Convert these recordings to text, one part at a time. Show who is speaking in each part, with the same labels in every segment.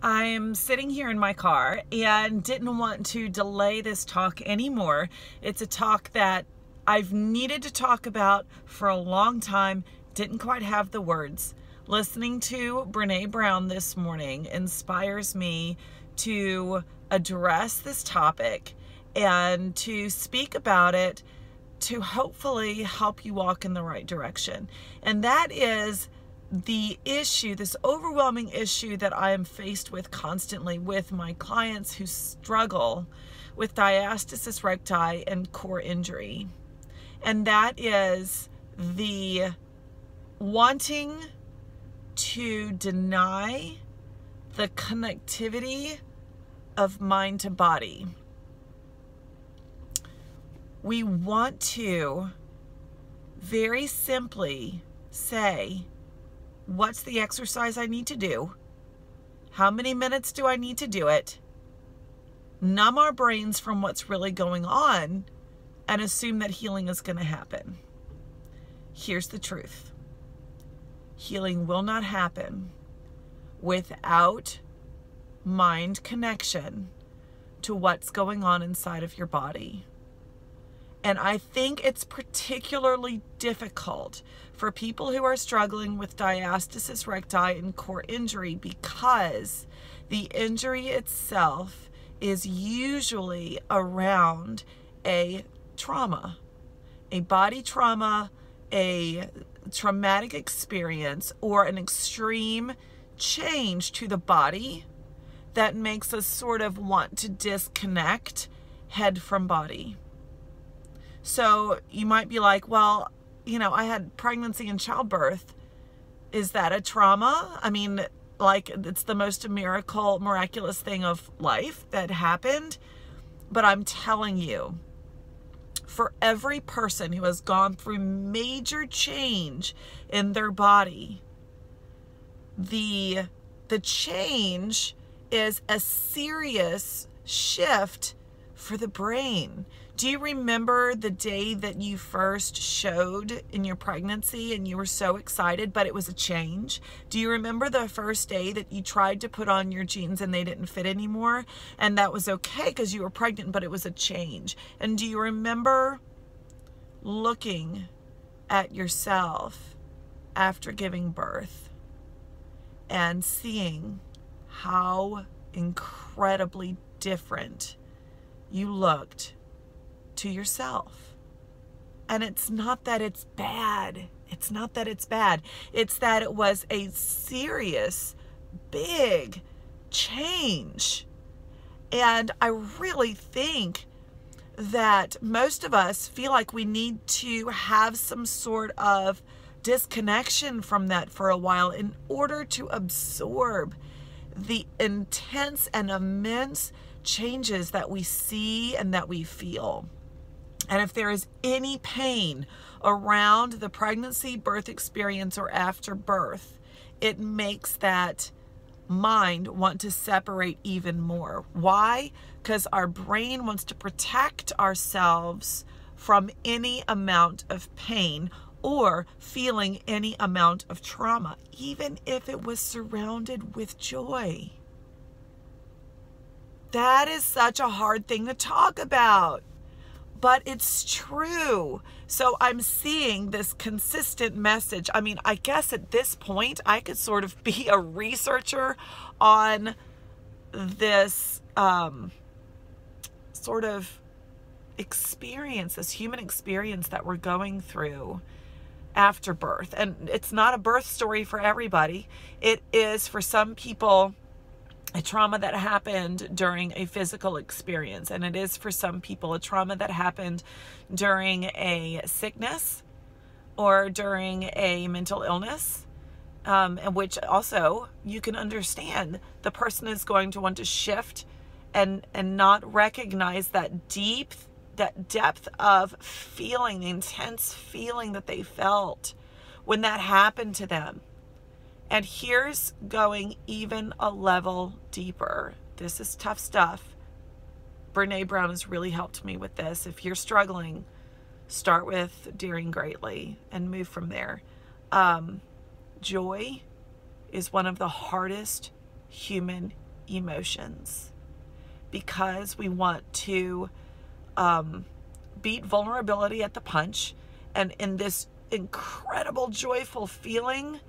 Speaker 1: I'm sitting here in my car and didn't want to delay this talk anymore. It's a talk that I've needed to talk about for a long time, didn't quite have the words. Listening to Brene Brown this morning inspires me to address this topic and to speak about it to hopefully help you walk in the right direction. And that is the issue, this overwhelming issue that I am faced with constantly with my clients who struggle with diastasis recti and core injury. And that is the wanting to deny the connectivity of mind to body. We want to very simply say, what's the exercise I need to do? How many minutes do I need to do it? Numb our brains from what's really going on and assume that healing is going to happen. Here's the truth. Healing will not happen without mind connection to what's going on inside of your body. And I think it's particularly difficult for people who are struggling with diastasis recti and core injury because the injury itself is usually around a trauma, a body trauma, a traumatic experience, or an extreme change to the body that makes us sort of want to disconnect head from body. So you might be like, well, you know, I had pregnancy and childbirth. Is that a trauma? I mean, like, it's the most miraculous thing of life that happened. But I'm telling you, for every person who has gone through major change in their body, the change is a serious shift for the brain. Do you remember the day that you first showed in your pregnancy and you were so excited, but it was a change? Do you remember the first day that you tried to put on your jeans and they didn't fit anymore? And that was okay because you were pregnant, but it was a change. And do you remember looking at yourself after giving birth and seeing how incredibly different you looked to yourself? And it's not that it's bad. It's not that it's bad. It's that it was a serious, big change. And I really think that most of us feel like we need to have some sort of disconnection from that for a while in order to absorb the intense and immense changes that we see and that we feel. And if there is any pain around the pregnancy, birth experience, or after birth, it makes that mind want to separate even more. Why? Because our brain wants to protect ourselves from any amount of pain or feeling any amount of trauma, even if it was surrounded with joy. That is such a hard thing to talk about, but it's true. So I'm seeing this consistent message. I mean, I guess at this point, I could sort of be a researcher on this sort of experience, this human experience that we're going through after birth. And it's not a birth story for everybody. It is, for some people, a trauma that happened during a physical experience. And it is, for some people, a trauma that happened during a sickness or during a mental illness, and which also you can understand the person is going to want to shift and not recognize that depth of feeling, the intense feeling that they felt when that happened to them. And here's going even a level deeper. This is tough stuff. Brene Brown has really helped me with this. If you're struggling, start with daring greatly and move from there. Joy is one of the hardest human emotions because we want to beat vulnerability at the punch. And in this incredible joyful feeling,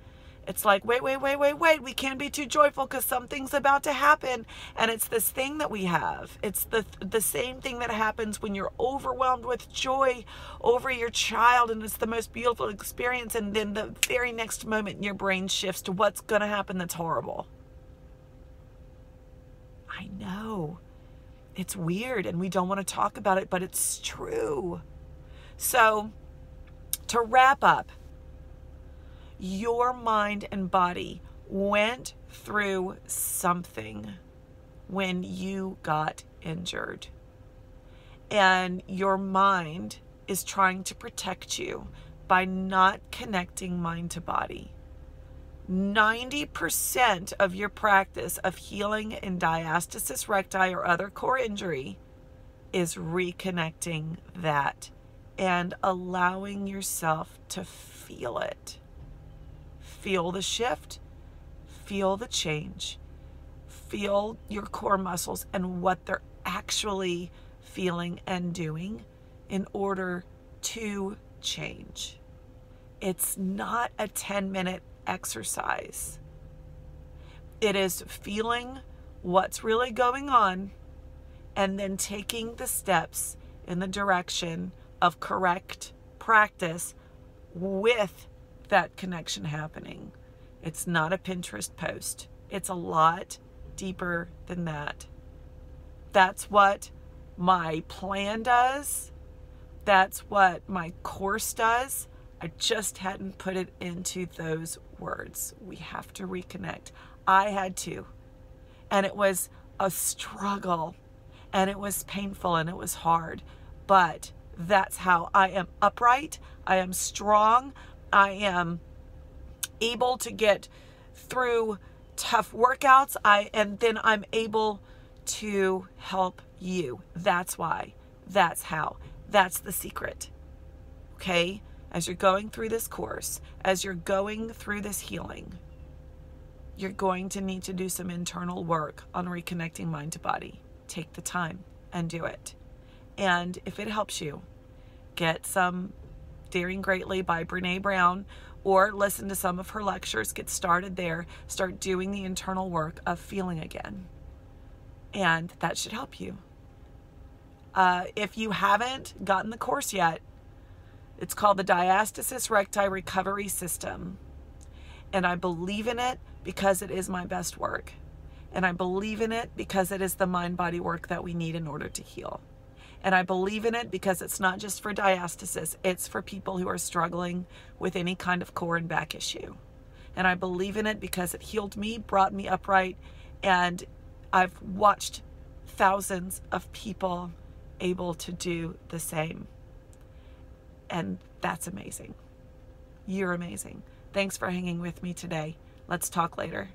Speaker 1: it's like, wait, we can't be too joyful because something's about to happen. And it's this thing that we have. It's the same thing that happens when you're overwhelmed with joy over your child, and it's the most beautiful experience. And then the very next moment, your brain shifts to what's going to happen that's horrible. I know. It's weird, and we don't want to talk about it, but it's true. So, to wrap up, your mind and body went through something when you got injured. And your mind is trying to protect you by not connecting mind to body. 90% of your practice of healing in diastasis recti or other core injury is reconnecting that and allowing yourself to feel it. Feel the shift, feel the change, feel your core muscles and what they're actually feeling and doing in order to change. It's not a 10-minute exercise. It is feeling what's really going on and then taking the steps in the direction of correct practice with that connection happening. It's not a Pinterest post. It's a lot deeper than that. That's what my plan does. That's what my course does. I just hadn't put it into those words. We have to reconnect. I had to. And it was a struggle. And it was painful and it was hard. But that's how I am upright. I am strong. I am able to get through tough workouts. And then I'm able to help you. That's why. That's how. That's the secret. Okay? As you're going through this course, as you're going through this healing, you're going to need to do some internal work on reconnecting mind to body. Take the time and do it. And if it helps you, get some Daring Greatly by Brene Brown, or listen to some of her lectures. Get started there. Start doing the internal work of feeling again. And that should help you. If you haven't gotten the course yet, it's called the Diastasis Recti Recovery System. And I believe in it because it is my best work. And I believe in it because it is the mind-body work that we need in order to heal. And I believe in it because it's not just for diastasis, it's for people who are struggling with any kind of core and back issue. And I believe in it because it healed me, brought me upright, and I've watched thousands of people able to do the same. And that's amazing. You're amazing. Thanks for hanging with me today. Let's talk later.